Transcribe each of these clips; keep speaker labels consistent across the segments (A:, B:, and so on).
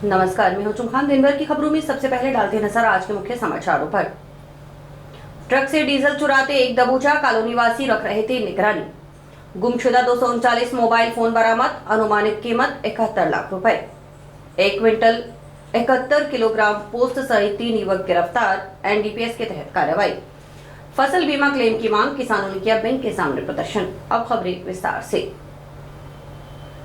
A: नमस्कार, मैं हूं चुंखान। दिन भर की खबरों में सबसे पहले डालते नजर आज के मुख्य समाचारों पर। ट्रक से डीजल चुराते एक दबोचा, कॉलोनी वासी रख रहे थे निगरानी। गुमशुदा 239 मोबाइल फोन बरामद, अनुमानित कीमत 71 लाख रुपए। 1 क्विंटल 71 किलोग्राम पोस्ट सहित 3 युवक गिरफ्तार, एनडीपीएस के तहत कार्रवाई। फसल बीमा क्लेम की मांग, किसानों ने किया बैंक के सामने प्रदर्शन। अब खबरें विस्तार से।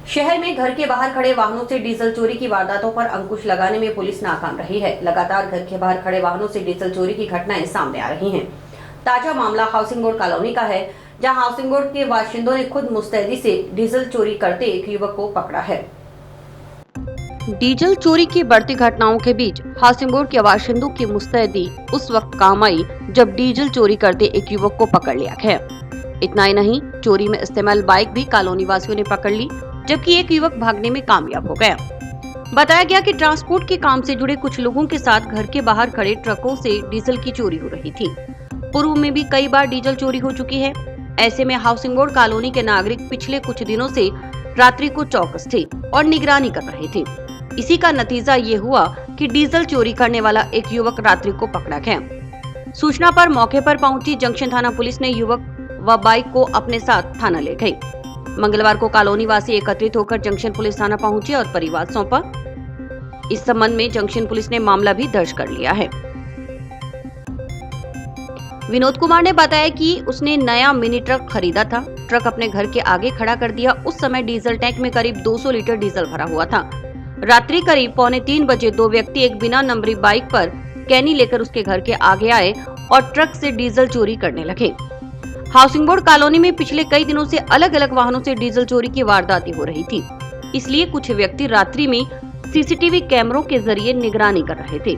A: शहर में घर के बाहर खड़े वाहनों से डीजल चोरी की वारदातों पर अंकुश लगाने में पुलिस नाकाम रही है। लगातार घर के बाहर खड़े वाहनों से डीजल चोरी की घटनाएं सामने आ रही हैं। ताजा मामला हाउसिंग बोर्ड कॉलोनी का है, जहां हाउसिंग बोर्ड के बाशिंदों ने खुद मुस्तैदी से डीजल चोरी करते एक युवक को पकड़ा है। डीजल चोरी की बढ़ती घटनाओं के बीच हाउसिंग बोर्ड के बाशिंदों की मुस्तैदी उस वक्त काम आई जब डीजल चोरी करते एक युवक को पकड़ लिया गया। इतना ही नहीं, चोरी में इस्तेमाल बाइक भी कॉलोनी वासियों ने पकड़ ली, जबकि एक युवक भागने में कामयाब हो गया। बताया गया कि ट्रांसपोर्ट के काम से जुड़े कुछ लोगों के साथ घर के बाहर खड़े ट्रकों से डीजल की चोरी हो रही थी। पूर्व में भी कई बार डीजल चोरी हो चुकी है। ऐसे में हाउसिंग बोर्ड कॉलोनी के नागरिक पिछले कुछ दिनों से रात्रि को चौकस थे और निगरानी कर रहे थे। इसी का नतीजा ये हुआ कि डीजल चोरी करने वाला एक युवक रात्रि को पकड़ा गया। सूचना पर मौके पर पहुंची जंक्शन थाना पुलिस ने युवक व बाइक को अपने साथ थाना ले गई। मंगलवार को कॉलोनी वासी एकत्रित होकर जंक्शन पुलिस थाना पहुंचे और परिवार सौंपा। इस संबंध में जंक्शन पुलिस ने मामला भी दर्ज कर लिया है। विनोद कुमार ने बताया कि उसने नया मिनी ट्रक खरीदा था। ट्रक अपने घर के आगे खड़ा कर दिया। उस समय डीजल टैंक में करीब 200 लीटर डीजल भरा हुआ था। रात्रि करीब 2:45 बजे 2 व्यक्ति एक बिना नंबरी बाइक पर कैनी लेकर उसके घर के आगे आए और ट्रक से डीजल चोरी करने लगे। हाउसिंग बोर्ड कॉलोनी में पिछले कई दिनों से अलग अलग वाहनों से डीजल चोरी की वारदातें हो रही थी, इसलिए कुछ व्यक्ति रात्रि में सीसीटीवी कैमरों के जरिए निगरानी कर रहे थे।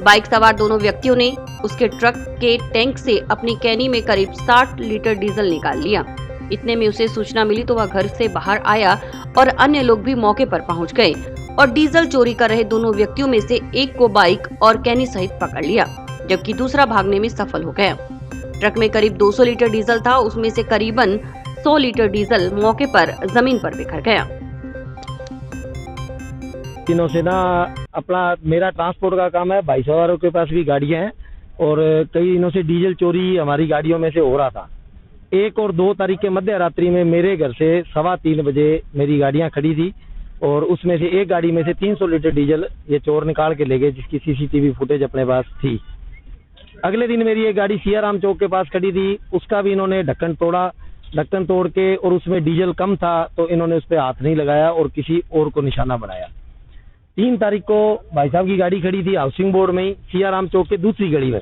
A: बाइक सवार दोनों व्यक्तियों ने उसके ट्रक के टैंक से अपनी कैनी में करीब 60 लीटर डीजल निकाल लिया। इतने में उसे सूचना मिली तो वह घर से बाहर आया और अन्य लोग भी मौके पर पहुंच गए और डीजल चोरी कर रहे दोनों व्यक्तियों में से एक को बाइक और कैनी सहित पकड़ लिया, जबकि दूसरा भागने में सफल हो गया। ट्रक में करीब 200 लीटर डीजल था, उसमें से करीबन 100 लीटर डीजल मौके पर जमीन पर बिखर गया।
B: दिनों से ना अपना मेरा ट्रांसपोर्ट का काम है, भाई सवारों के पास भी गाड़ियां हैं और कई दिनों से डीजल चोरी हमारी गाड़ियों में से हो रहा था। 1 और 2 तारीख के मध्य रात्रि में मेरे घर से 3:15 बजे मेरी गाड़ियां खड़ी थी और उसमें से एक गाड़ी में से 300 लीटर डीजल ये चोर निकाल के ले गए, जिसकी सीसीटीवी फुटेज अपने पास थी। अगले दिन मेरी एक गाड़ी सियाराम चौक के पास खड़ी थी, उसका भी इन्होंने ढक्कन तोड़ा। ढक्कन तोड़ के और उसमें डीजल कम था तो इन्होंने उस पर हाथ नहीं लगाया और किसी और को निशाना बनाया। 3 तारीख को भाई साहब की गाड़ी खड़ी थी हाउसिंग बोर्ड में ही, सियाराम चौक के दूसरी गली में।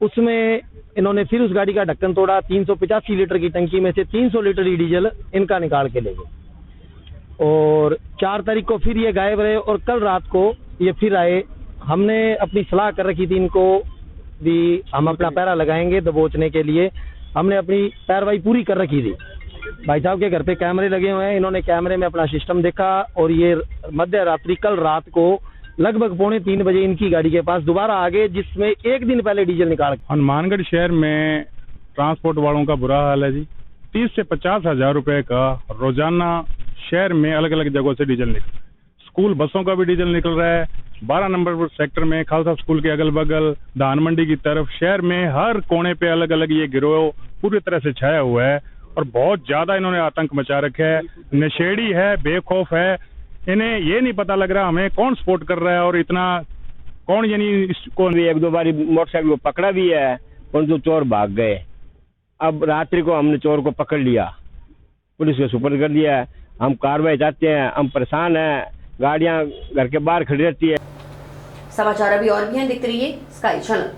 B: उसमें इन्होंने फिर उस गाड़ी का ढक्कन तोड़ा। 385 लीटर की टंकी में से 300 लीटर ही डीजल इनका निकाल के ले गए। और 4 तारीख को फिर ये गायब रहे और कल रात को ये फिर आए। हमने अपनी सलाह कर रखी थी इनको भी हम अपना पैरा लगाएंगे दबोचने के लिए, हमने अपनी पैरवाई पूरी कर रखी थी। भाई साहब के घर पे कैमरे लगे हुए हैं, इन्होंने कैमरे में अपना सिस्टम देखा और ये मध्य रात्रि कल रात को लगभग 2:45 बजे इनकी गाड़ी के पास दोबारा आ गए, जिसमें एक दिन पहले डीजल निकाल।
C: हनुमानगढ़ शहर में ट्रांसपोर्ट वालों का बुरा हाल है जी। 30 से 50 हजार रुपए का रोजाना शहर में अलग अलग जगहों से डीजल निकल, स्कूल बसों का भी डीजल निकल रहा है। 12 नंबर सेक्टर में खालसा स्कूल के अगल बगल, धान मंडी की तरफ, शहर में हर कोने पे अलग अलग ये गिरोह पूरी तरह से छाया हुआ है और बहुत ज्यादा इन्होंने आतंक मचा रखा है। नशेड़ी है, बेखौफ है, इन्हें ये नहीं पता लग रहा हमें कौन सपोर्ट कर रहा है और इतना कौन, यानी इसको
D: 1-2 बारी मोटरसाइकिल को पकड़ा भी है, परंतु चोर भाग गए। अब रात्रि को हमने चोर को पकड़ लिया, पुलिस को सुपुर्द कर दिया है। हम कार्रवाई चाहते हैं, हम परेशान हैं, गाड़ियां घर के बाहर खड़ी रहती है।
A: समाचार अभी और भी हैं, देखते रहिए स्काई चैनल।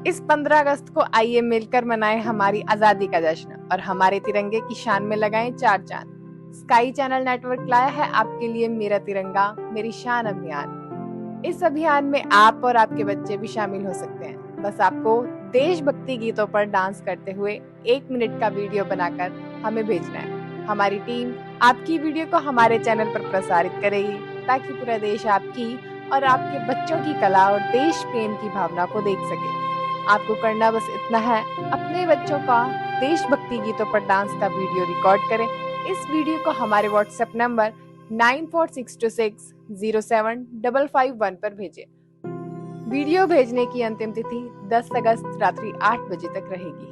E: इस 15 अगस्त को आइए मिलकर मनाएं हमारी आजादी का जश्न और हमारे तिरंगे की शान में लगाएं 4 चांद। स्काई चैनल नेटवर्क लाया है आपके लिए मेरा तिरंगा मेरी शान अभियान। इस अभियान में आप और आपके बच्चे भी शामिल हो सकते हैं। बस आपको देशभक्ति गीतों पर डांस करते हुए 1 मिनट का वीडियो बनाकर हमें भेजना है। हमारी टीम आपकी वीडियो को हमारे चैनल पर प्रसारित करेगी ताकि पूरा देश आपकी और आपके बच्चों की कला और देश प्रेम की भावना को देख सके। आपको करना बस इतना है, अपने बच्चों का देशभक्ति गीतों पर डांस का वीडियो रिकॉर्ड करें। इस वीडियो को हमारे व्हाट्सएप नंबर 9462607551 पर भेजें। वीडियो भेजने की अंतिम तिथि 10 अगस्त रात्रि 8 बजे तक रहेगी।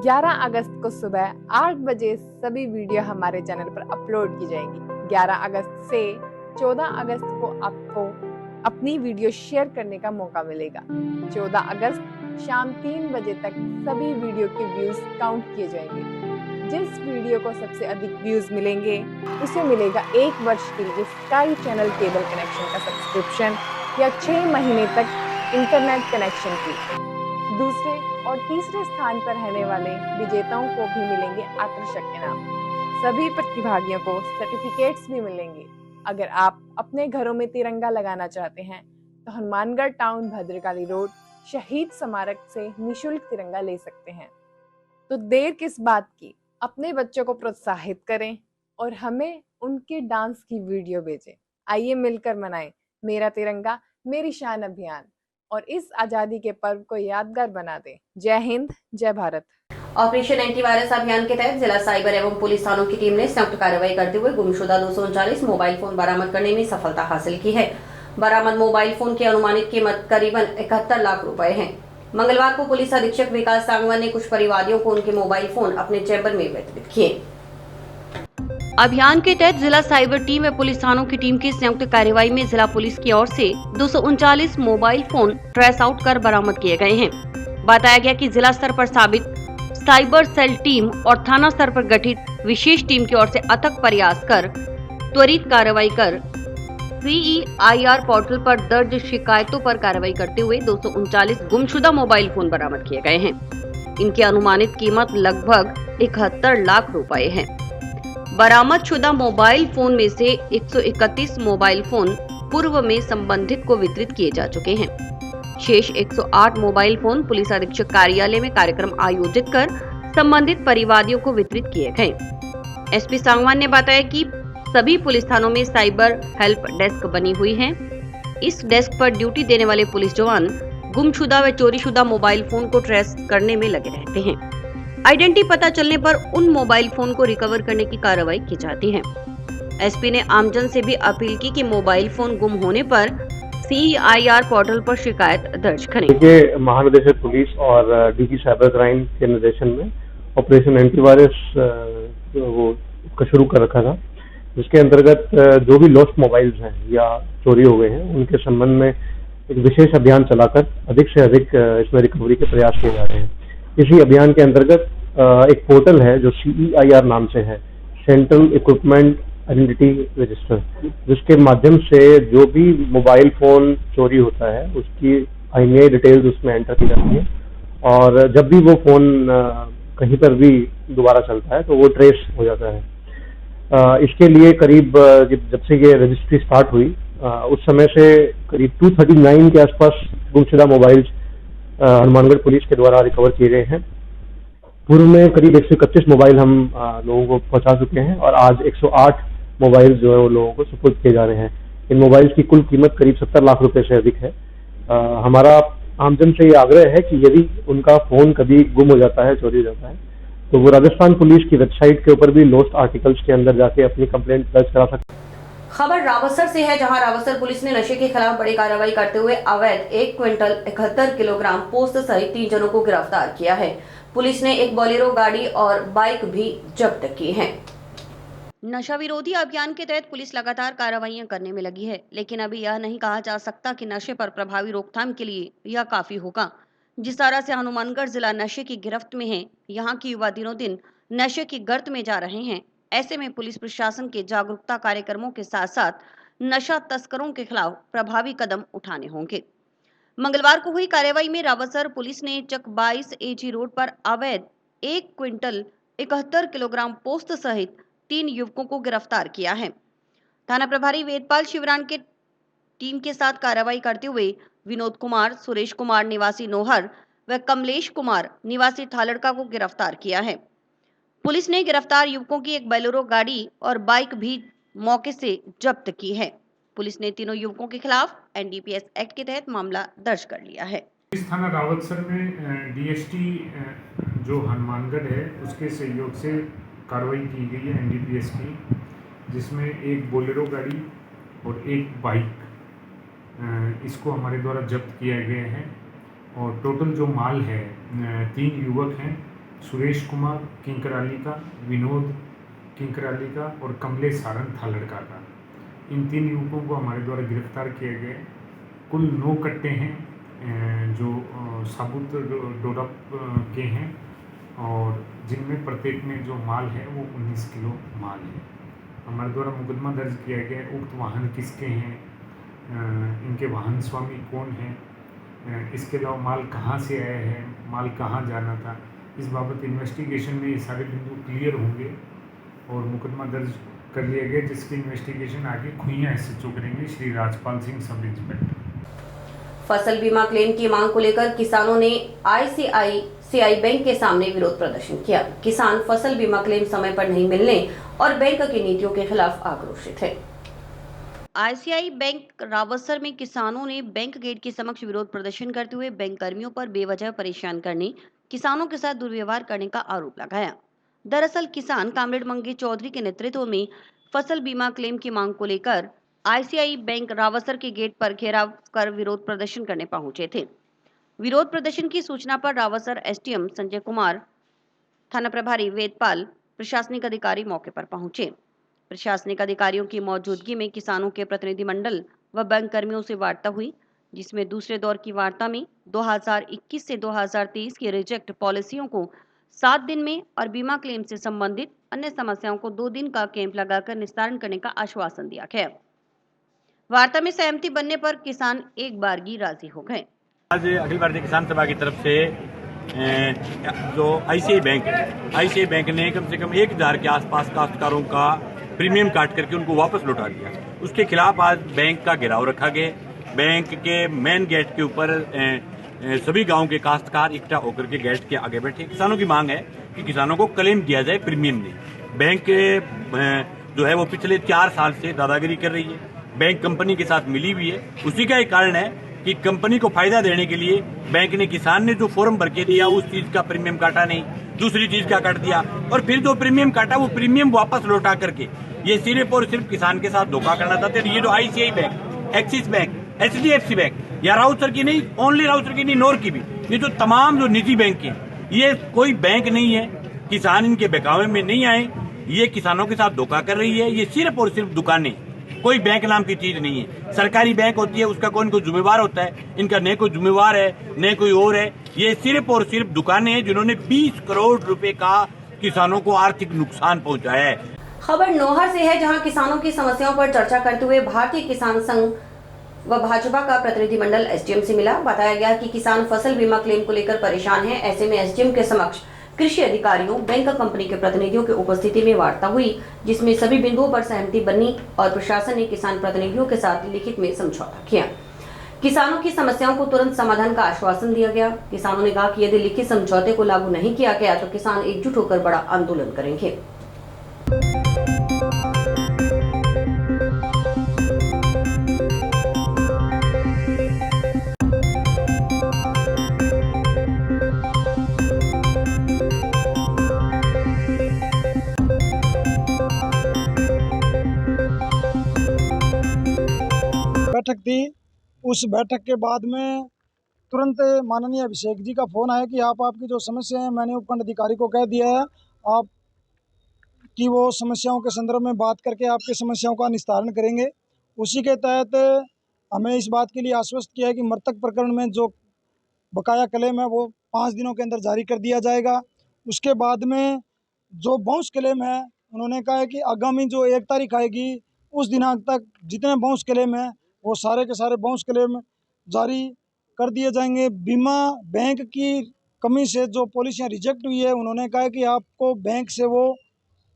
E: 11 अगस्त को सुबह 8 बजे सभी वीडियो हमारे चैनल पर अपलोड की जाएंगी। 11 अगस्त से 14 अगस्त को आपको अपनी वीडियो शेयर करने का मौका मिलेगा। 14 अगस्त शाम 3 बजे तक सभी वीडियो के व्यूज काउंट किए जाएंगे। जिस वीडियो को सबसे अधिक व्यूज मिलेंगे उसे मिलेगा 1 वर्ष के लिए स्काई चैनल केबल कनेक्शन का सब्सक्रिप्शन या 6 महीने तक इंटरनेट कनेक्शन की। दूसरे और तीसरे स्थान पर रहने वाले विजेताओं को भी मिलेंगे आकर्षक इनाम। सभी प्रतिभागियों को सर्टिफिकेट्स भी मिलेंगे। अगर आप अपने घरों में तिरंगा लगाना चाहते हैं तो हनुमानगढ़ टाउन भद्रकाली रोड शहीद स्मारक से निशुल्क तिरंगा ले सकते हैं। तो देर किस बात की, अपने बच्चों को प्रोत्साहित करें और हमें उनके डांस की वीडियो भेजें। आइए मिलकर मनाएं मेरा तिरंगा मेरी शान अभियान और इस आजादी के पर्व को यादगार बना दें। जय हिंद, जय भारत।
A: ऑपरेशन एंटीवायरस अभियान के तहत जिला साइबर एवं पुलिस थानों की टीम ने संयुक्त कार्रवाई करते हुए गुमशुदा 239 मोबाइल फोन बरामद करने में सफलता हासिल की है। बरामद मोबाइल फोन की अनुमानित कीमत करीबन 71 लाख रुपए है। मंगलवार को पुलिस अधीक्षक विकास सांगवान ने कुछ परिवादियों को उनके मोबाइल फोन अपने चैम्बर में वितरित किए। अभियान के तहत जिला साइबर टीम व पुलिस थानों की टीम की संयुक्त कार्रवाई में जिला पुलिस की ओर से 239 मोबाइल फोन ट्रेस आउट कर बरामद किए गए हैं। बताया गया कि जिला स्तर पर स्थापित साइबर सेल टीम और थाना स्तर पर गठित विशेष टीम की ओर से अथक प्रयास कर त्वरित कार्रवाई कर CEIR पोर्टल पर दर्ज शिकायतों पर कार्रवाई करते हुए 239 गुमशुदा मोबाइल फोन बरामद किए गए हैं। इनकी अनुमानित कीमत लगभग 71 लाख रुपए है। बरामद शुदा मोबाइल फोन में से 131 मोबाइल फोन पूर्व में संबंधित को वितरित किए जा चुके हैं। शेष 108 मोबाइल फोन पुलिस अधीक्षक कार्यालय में कार्यक्रम आयोजित कर संबंधित परिवादियों को वितरित किए गए। SP सांगवान ने बताया कि सभी पुलिस थानों में साइबर हेल्प डेस्क बनी हुई है। इस डेस्क पर ड्यूटी देने वाले पुलिस जवान गुमशुदा व चोरीशुदा मोबाइल फोन को ट्रेस करने में लगे रहते हैं। आइडेंटिटी पता चलने पर उन मोबाइल फोन को रिकवर करने की कार्रवाई की जाती है। SP ने आमजन से भी अपील की कि मोबाइल फोन गुम होने पर CEIR पोर्टल पर शिकायत दर्ज करें।
F: देखिए, महानिदेशक पुलिस और DG साइबर क्राइम के निर्देशन में ऑपरेशन एंटीवायरस वो का शुरू कर रखा था, जिसके अंतर्गत जो भी लॉस्ट मोबाइल्स हैं या चोरी हो गए हैं उनके संबंध में एक विशेष अभियान चलाकर अधिक से अधिक इसमें रिकवरी के प्रयास किए जा रहे हैं। इसी अभियान के अंतर्गत एक पोर्टल है जो CEIR नाम से है, सेंट्रल इक्विपमेंट आइडेंटिटी रजिस्टर, जिसके माध्यम से जो भी मोबाइल फोन चोरी होता है उसकी IMEI डिटेल्स उसमें एंटर की जाती है और जब भी वो फोन कहीं पर भी दोबारा चलता है तो वो ट्रेस हो जाता है। इसके लिए करीब जब से ये रजिस्ट्री स्टार्ट हुई उस समय से करीब 239 के आसपास गुमशुदा मोबाइल्स हनुमानगढ़ पुलिस के द्वारा रिकवर किए गए हैं। पूर्व में करीब 131 मोबाइल हम लोगों को पहुंचा चुके हैं और आज 108 मोबाइल जो है वो लोगों को सुपुर्द किए जा रहे हैं। इन मोबाइल्स की कुल कीमत करीब 70 लाख रुपए से अधिक है। हमारा आमजन से ये आग्रह है कि यदि उनका फोन कभी गुम हो जाता है, चोरी हो जाता है, तो वो राजस्थान पुलिस की वेबसाइट के ऊपर भी लॉस्ट आर्टिकल्स के अंदर जाके अपनी कंप्लेंट दर्ज करा सकते हैं।
A: खबर रावसर से है, जहां रावसर पुलिस ने नशे के खिलाफ बड़ी कार्रवाई करते हुए अवैध 1 क्विंटल 71 किलोग्राम पोस्त सहित 3 जनों को गिरफ्तार किया है। पुलिस ने एक बोलेरो गाड़ी और बाइक भी जब्त की है। नशा विरोधी अभियान के तहत पुलिस लगातार कार्रवाइयां करने में लगी है, लेकिन अभी यह नहीं कहा जा सकता कि नशे पर प्रभावी रोकथाम के लिए यह काफी होगा। जिस तरह से हनुमानगढ़ जिला नशे की गिरफ्त में है, यहाँ की युवा दिनों दिन नशे की गर्त में जा रहे हैं। ऐसे में पुलिस प्रशासन के जागरूकता कार्यक्रमों के साथ साथ नशा तस्करों के खिलाफ प्रभावी कदम उठाने होंगे। मंगलवार को हुई कार्रवाई में रावसर पुलिस ने चक 22 AG रोड पर अवैध 1 क्विंटल 71 किलोग्राम पोस्त सहित 3 युवकों को गिरफ्तार किया है। थाना प्रभारी वेदपाल शिवरान के टीम के साथ कार्रवाई करते हुए विनोद कुमार, सुरेश कुमार निवासी नोहर व कमलेश कुमार निवासी थालड़का को गिरफ्तार किया है। पुलिस ने गिरफ्तार युवकों की एक बोलेरो गाड़ी और बाइक भी मौके से जब्त की है। पुलिस ने तीनों युवकों के खिलाफ NDPS एक्ट के तहत मामला दर्ज कर लिया है।
C: इस थाना रावतसर में डीएसटी जो हनुमानगढ़ है उसके सहयोग से कार्रवाई की गई है एनडीपीएस की, जिसमें एक बोलेरो गाड़ी और एक बाइक इसको हमारे द्वारा जब्त किया गया है। और टोटल जो माल है 3 युवक हैं, सुरेश कुमार किंकराली का, विनोद किंकराली का और कमलेश सारंग थालड़का का। इन 3 युवकों को हमारे द्वारा गिरफ्तार किया गया है। कुल 9 कट्टे हैं जो साबुत डोडा के हैं और जिनमें प्रत्येक में जो माल है वो 19 किलो माल है। हमारे द्वारा मुकदमा दर्ज किया गया है। उक्त वाहन किसके हैं, इनके वाहन स्वामी कौन हैं, इसके अलावा माल कहाँ से आया है, माल कहाँ जाना था, इस बाबत इन्वेस्टिगेशन में ये सारे बिंदु क्लियर होंगे और मुकदमा दर्ज कर लिया गया, जिसकी इन्वेस्टिगेशन आगे खुइयाँ एसएचओ करेंगे श्री राजपाल सिंह सब इंस्पेक्टर।
A: फसल बीमा क्लेम की मांग को लेकर किसानों ने आईसीआईसीआई बैंक के सामने विरोध प्रदर्शन किया। किसान फसल बीमा क्लेम समय पर नहीं मिलने और बैंक की नीतियों के खिलाफ आक्रोशित है। आईसीआई बैंक रावतसर में किसानों ने बैंक गेट के समक्ष विरोध प्रदर्शन करते हुए बैंक कर्मियों पर बेवजह परेशान करने, किसानों के साथ दुर्व्यवहार करने का आरोप लगाया। दरअसल किसान कामरेड मंगे चौधरी के नेतृत्व में फसल बीमा क्लेम की मांग को लेकर आईसीआई बैंक रावतसर के गेट पर घेराव कर विरोध प्रदर्शन करने पहुंचे थे। विरोध प्रदर्शन की सूचना पर रावतसर एसडीएम संजय कुमार, थाना प्रभारी वेदपाल, प्रशासनिक अधिकारी मौके पर पहुंचे। प्रशासनिक अधिकारियों की मौजूदगी में किसानों के प्रतिनिधि मंडल व बैंक कर्मियों से वार्ता हुई, जिसमें दूसरे दौर की वार्ता में 2021 से 2023 की रिजेक्ट पॉलिसियों को 7 दिन में और बीमा क्लेम से संबंधित अन्य समस्याओं को 2 दिन का कैंप लगाकर निस्तारण करने का आश्वासन दिया गया। वार्ता में सहमति बनने पर किसान एक बारगी राजी हो गए।
G: आज अखिल भारतीय किसान सभा की तरफ से जो आईसीआई बैंक ने कम से कम 1000 के आसपास काश्तकारों का प्रीमियम काट करके उनको वापस लौटा दिया। उसके खिलाफ आज बैंक का घेराव रखा गया। बैंक के मेन गेट के ऊपर सभी गांव के काश्तकार इकट्ठा होकर के गेट के आगे बैठे। किसानों की मांग है कि किसानों को क्लेम दिया जाए प्रीमियम नहीं। बैंक जो है वो पिछले 4 साल से दादागिरी कर रही है। बैंक कंपनी के साथ मिली हुई है। उसी का एक कारण है कि कंपनी को फायदा देने के लिए बैंक ने किसान ने जो फॉर्म भर के दिया उस चीज का प्रीमियम काटा नहीं, दूसरी चीज का काट दिया और फिर जो प्रीमियम काटा वो प्रीमियम वापस लौटा करके ये सिर्फ और सिर्फ किसान के साथ धोखा करना चाहते हैं। ये जो ICI bank, axis bank, HDFC bank या राउतसर की नहीं, ओनली राउतसर की नहीं, नौर की भी, ये जो तमाम जो निजी बैंक हैं, ये कोई बैंक नहीं है। किसान इनके बहकावे में नहीं आए। ये किसानों के साथ धोखा कर रही है। ये सिर्फ और सिर्फ दुकानें, कोई बैंक नाम की चीज नहीं है। सरकारी बैंक होती है, उसका कोई न कोई जिम्मेवार होता है। इनका न कोई जिम्मेवार है न कोई और है। ये सिर्फ और सिर्फ दुकानें हैं जिन्होंने 20 करोड़ रुपए का किसानों को आर्थिक नुकसान पहुंचाया है।
A: खबर नौहर से है, जहां किसानों की समस्याओं पर चर्चा करते हुए भारतीय किसान संघ व भाजपा का प्रतिनिधिमंडल एसडीएम से मिला। बताया गया कि किसान फसल बीमा क्लेम को लेकर परेशान हैं। ऐसे में एसडीएम के समक्ष कृषि अधिकारियों, बैंक कंपनी के प्रतिनिधियों की उपस्थिति में वार्ता हुई, जिसमें सभी बिंदुओं पर सहमति बनी और प्रशासन ने किसान प्रतिनिधियों के साथ लिखित में समझौता किया। किसानों की समस्याओं को तुरंत समाधान का आश्वासन दिया गया। किसानों ने कहा कि यदि लिखित समझौते को लागू नहीं किया गया तो किसान एकजुट होकर बड़ा आंदोलन करेंगे।
H: बैठक थी। उस बैठक के बाद में तुरंत माननीय अभिषेक जी का फ़ोन आया कि आपकी जो समस्या है, मैंने उपखंड अधिकारी को कह दिया है आप कि वो समस्याओं के संदर्भ में बात करके आपकी समस्याओं का निस्तारण करेंगे। उसी के तहत हमें इस बात के लिए आश्वस्त किया है कि मृतक प्रकरण में जो बकाया क्लेम है वो 5 दिनों के अंदर जारी कर दिया जाएगा। उसके बाद में जो बाउंस क्लेम है, उन्होंने कहा है कि आगामी जो 1 तारीख आएगी उस दिनांक तक जितने बाउंस क्लेम हैं वो सारे के सारे बाउंस क्लेम जारी कर दिए जाएंगे। बीमा बैंक की कमी से जो पॉलिसियां रिजेक्ट हुई है, उन्होंने कहा है कि आपको बैंक से वो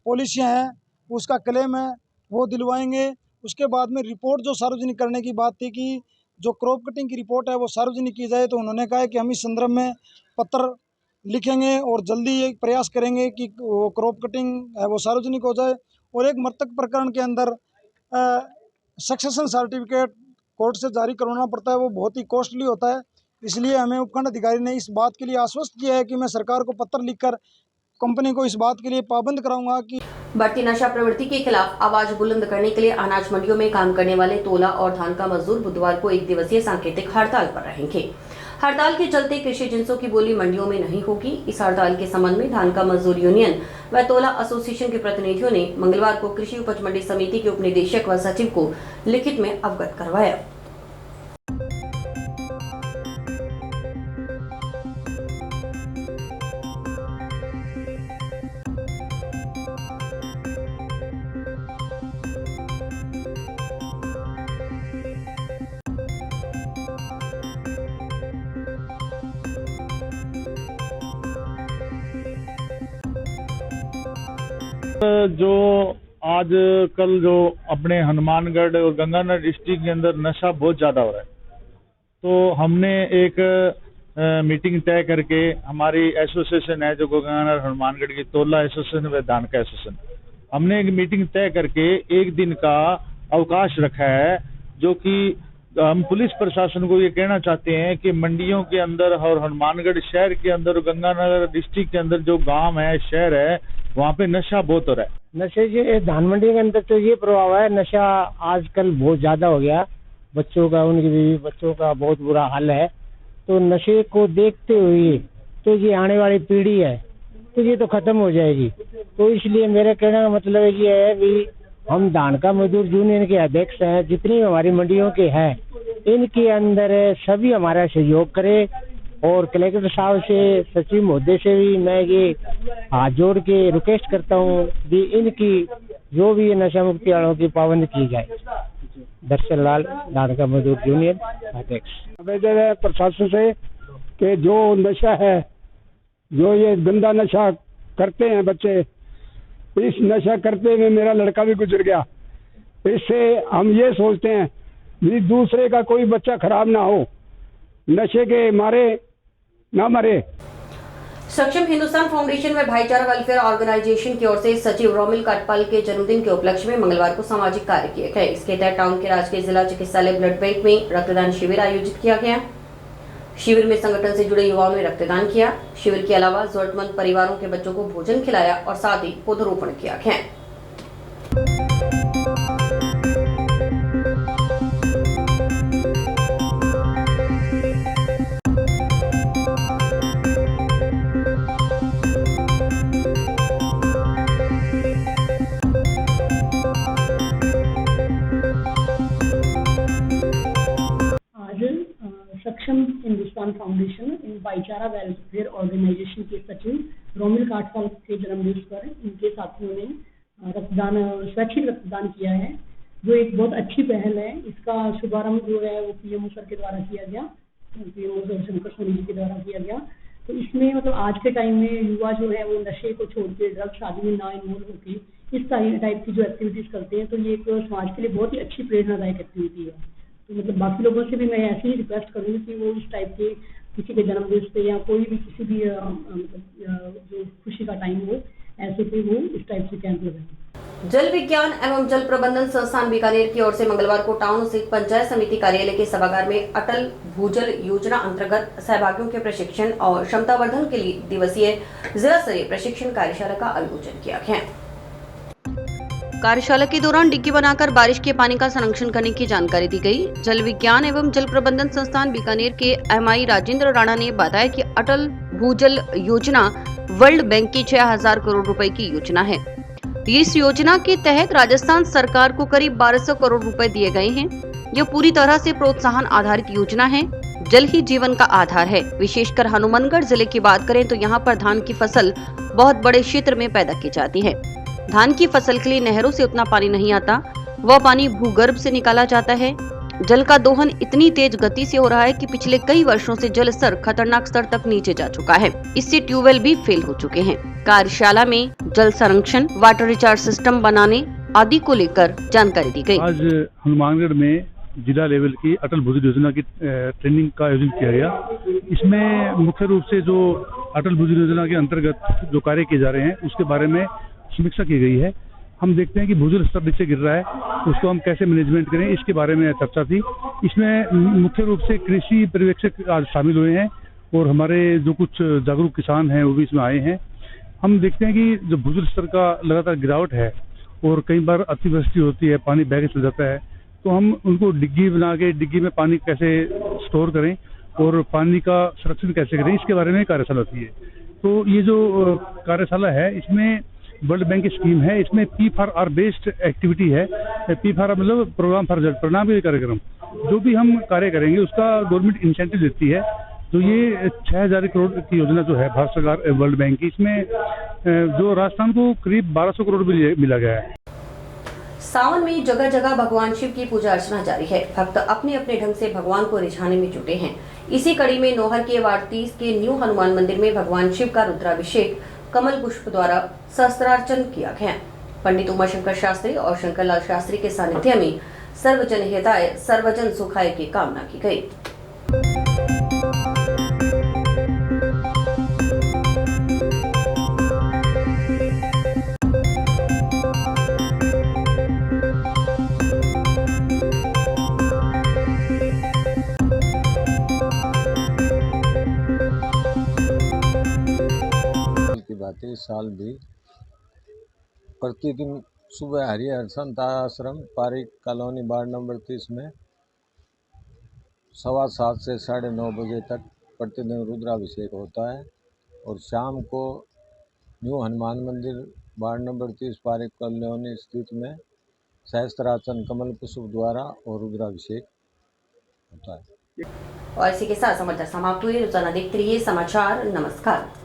H: पॉलिसियां हैं उसका क्लेम है वो दिलवाएंगे। उसके बाद में रिपोर्ट जो सार्वजनिक करने की बात थी कि जो क्रॉप कटिंग की रिपोर्ट है वो सार्वजनिक की जाए, तो उन्होंने कहा है कि हम इस संदर्भ में पत्र लिखेंगे और जल्दी ये प्रयास करेंगे कि वो क्रॉप कटिंग है वो सार्वजनिक हो जाए। और एक मृतक प्रकरण के अंदर सक्सेशन सर्टिफिकेट कोर्ट से जारी करवाना पड़ता है, वो बहुत ही कॉस्टली होता है। इसलिए हमें उपखंड अधिकारी ने इस बात के लिए आश्वस्त किया है कि मैं सरकार को पत्र लिखकर कंपनी को इस बात के लिए पाबंद कराऊंगा कि
A: बढ़ती नशा प्रवृत्ति के खिलाफ आवाज बुलंद करने के लिए अनाज मंडियों में काम करने वाले तोला और धान का मजदूर बुधवार को 1 दिवसीय सांकेतिक हड़ताल पर रहेंगे। हड़ताल के चलते कृषि जिंसों की बोली मंडियों में नहीं होगी। इस हड़ताल के संबंध में धान का मजदूर यूनियन व तोला एसोसिएशन के प्रतिनिधियों ने मंगलवार को कृषि उपज मंडी समिति के उपनिदेशक व सचिव को लिखित में अवगत करवाया।
I: जो आज कल जो अपने हनुमानगढ़ और गंगानगर डिस्ट्रिक्ट के अंदर नशा बहुत ज़्यादा हो रहा है, तो हमने एक मीटिंग तय करके हमारी एसोसिएशन है जो गंगानगर हनुमानगढ़ की तोला एसोसिएशन व धान का एसोसिएशन, हमने एक मीटिंग तय करके 1 दिन का अवकाश रखा है, जो कि हम पुलिस प्रशासन को ये कहना चाहते हैं कि मंडियों के अंदर और हनुमानगढ़ शहर के अंदर, गंगानगर डिस्ट्रिक्ट के अंदर जो गांव है, शहर है, वहाँ पे नशा बहुत हो रहा है।
B: नशे के धान मंडी के अंदर तो ये प्रभाव है, नशा आजकल बहुत ज्यादा हो गया, बच्चों का, उनकी बीवी बच्चों का बहुत बुरा हाल है। तो नशे को देखते हुए तो ये आने वाली पीढ़ी है तो ये तो खत्म हो जाएगी। तो इसलिए मेरे कहने का मतलब ये है कि हम धान का मजदूर यूनियन के अध्यक्ष हैं, जितनी हमारी मंडियों के हैं इनके अंदर सभी हमारा सहयोग करें, और कलेक्टर साहब से, सचिव महोदय से भी मैं ये हाथ जोड़ के रिक्वेस्ट करता हूँ कि इनकी जो भी नशा मुक्ति वालों की पाबंदी की जाए। दर्शन लाल, धान का मजदूर यूनियन अध्यक्ष।
J: आवेदन है प्रशासन से कि जो नशा है, जो ये गंदा नशा करते हैं बच्चे, इस नशा करते हुए मेरा लड़का भी गुजर गया। इससे हम ये सोचते हैं कि दूसरे का कोई बच्चा खराब ना हो, नशे के मारे ना मरे।
A: सक्षम हिंदुस्तान फाउंडेशन व भाईचारा वेलफेयर ऑर्गेनाइजेशन की ओर से सचिव रोमिल काटपाल के जन्मदिन के उपलक्ष्य में मंगलवार को सामाजिक कार्य किए गए। इसके तहत टाउन के राजकीय जिला चिकित्सालय ब्लड बैंक में रक्तदान शिविर आयोजित किया गया। शिविर में संगठन से जुड़े युवाओं ने रक्तदान किया। शिविर के अलावा जरूरतमंद परिवारों के बच्चों को भोजन खिलाया और साथ ही पौधरोपण किया गया।
K: सक्षम हिंदुस्तान फाउंडेशन इन भाईचारा वेलफेयर ऑर्गेनाइजेशन के सचिव रोमिल काटपाल के जन्मदिवस पर इनके साथियों ने रक्तदान, स्वैच्छिक रक्तदान किया है, जो एक बहुत अच्छी पहल है। इसका शुभारंभ जो है वो पीएमओ सर के द्वारा किया गया, पीएमओ सर शंकर सोनी जी के द्वारा किया गया। तो इसमें मतलब आज के टाइम में युवा जो है वो नशे को छोड़ के ड्रग्स आदि में ना इन्वॉल्व होकर इस टाइप की जो एक्टिविटीज करते हैं, तो ये एक समाज के लिए बहुत ही अच्छी प्रेरणादायक एक्टिविटी है। तो मतलब बाकी लोगों से भी मैं ऐसे ही रिक्वेस्ट करूँगी कि वो इस टाइप के किसी के जन्मदिन पे या कोई भी किसी भी जो खुशी का टाइम हो, ऐसे पे वो इस टाइप से कैंप लगाएं।
A: जल विज्ञान एवं जल प्रबंधन संस्थान बीकानेर की ओर से मंगलवार को टाउन स्थित पंचायत समिति कार्यालय के सभागार में अटल भूजल योजना अंतर्गत सहभागियों के प्रशिक्षण और क्षमतावर्धन के लिए दिवसीय जिला स्तरीय प्रशिक्षण कार्यशाला का आयोजन किया गया। कार्यशाला के दौरान डिग्गी बनाकर बारिश के पानी का संरक्षण करने की जानकारी दी गई। जल विज्ञान एवं जल प्रबंधन संस्थान बीकानेर के एमआई राजेंद्र राणा ने बताया कि अटल भूजल योजना वर्ल्ड बैंक की 6000 करोड़ रुपए की योजना है। इस योजना के तहत राजस्थान सरकार को करीब 1200 करोड़ रुपए दिए गए हैं। यह पूरी तरह से प्रोत्साहन आधारित योजना है। जल ही जीवन का आधार है। विशेषकर हनुमानगढ़ जिले की बात करें तो यहाँ पर धान की फसल बहुत बड़े क्षेत्र में पैदा की जाती है। धान की फसल के लिए नहरों से उतना पानी नहीं आता, वह पानी भूगर्भ से निकाला जाता है। जल का दोहन इतनी तेज गति से हो रहा है कि पिछले कई वर्षों से जल स्तर खतरनाक स्तर तक नीचे जा चुका है। इससे ट्यूबवेल भी फेल हो चुके हैं। कार्यशाला में जल संरक्षण, वाटर रिचार्ज सिस्टम बनाने आदि को लेकर जानकारी दी गई।
C: आज हनुमानगढ़ में जिला लेवल की अटल भूजल योजना की ट्रेनिंग का आयोजन किया गया। इसमें मुख्य रूप से जो अटल भूजल योजना के अंतर्गत जो कार्य किए जा रहे हैं उसके बारे में समीक्षा की गई है। हम देखते हैं कि भूजल स्तर नीचे गिर रहा है, उसको हम कैसे मैनेजमेंट करें, इसके बारे में चर्चा थी। इसमें मुख्य रूप से कृषि पर्यवेक्षक आज शामिल हुए हैं और हमारे जो कुछ जागरूक किसान हैं वो भी इसमें आए हैं। हम देखते हैं कि जो भूजल स्तर का लगातार गिरावट है और कई बार अतिवृष्टि होती है, पानी बह के चल जाता है, तो हम उनको डिग्गी बना के डिग्गी में पानी कैसे स्टोर करें और पानी का संरक्षण कैसे करें, इसके बारे में कार्यशाला होती है। तो ये जो कार्यशाला है इसमें वर्ल्ड बैंक की स्कीम है, इसमें P4R बेस्ड एक्टिविटी है। P4R मतलब प्रोग्राम फॉर रिजल्ट, परिणाम कार्यक्रम। जो भी हम कार्य करेंगे उसका गवर्नमेंट इंसेंटिव देती है। तो ये 6,000 करोड़ की योजना जो है भारत सरकार वर्ल्ड बैंक की, इसमें जो राजस्थान को करीब 1200 करोड़ भी मिला गया है।
A: सावन में जगह जगह भगवान शिव की पूजा अर्चना जारी है। भक्त अपने अपने ढंग से भगवान को रिझाने में जुटे हैं। इसी कड़ी में नौहर के वार्ड 30 के न्यू हनुमान मंदिर में भगवान शिव का रुद्राभिषेक कमल पुष्प द्वारा सहस्त्रार्चन किया गया। पंडित उमाशंकर शास्त्री और शंकर लाल शास्त्री के सानिध्य में सर्वजन हिताय सर्वजन सुखाय की कामना की गई।
L: इस साल भी प्रतिदिन सुबह हरिहर संत आश्रम पारिक कॉलोनी वार्ड नंबर 30 में 7:15 से 9:30 बजे तक प्रतिदिन रुद्राभिषेक होता है और शाम को न्यू हनुमान मंदिर वार्ड नंबर 30 पारिक कॉलोनी स्थित में सहस्त्रार्चन कमल पुष्प द्वारा और रुद्राभिषेक होता है।
A: और इसी के साथ समाचार समाप्त हुए। रोजाना देखते रहिए समाचार। नमस्कार।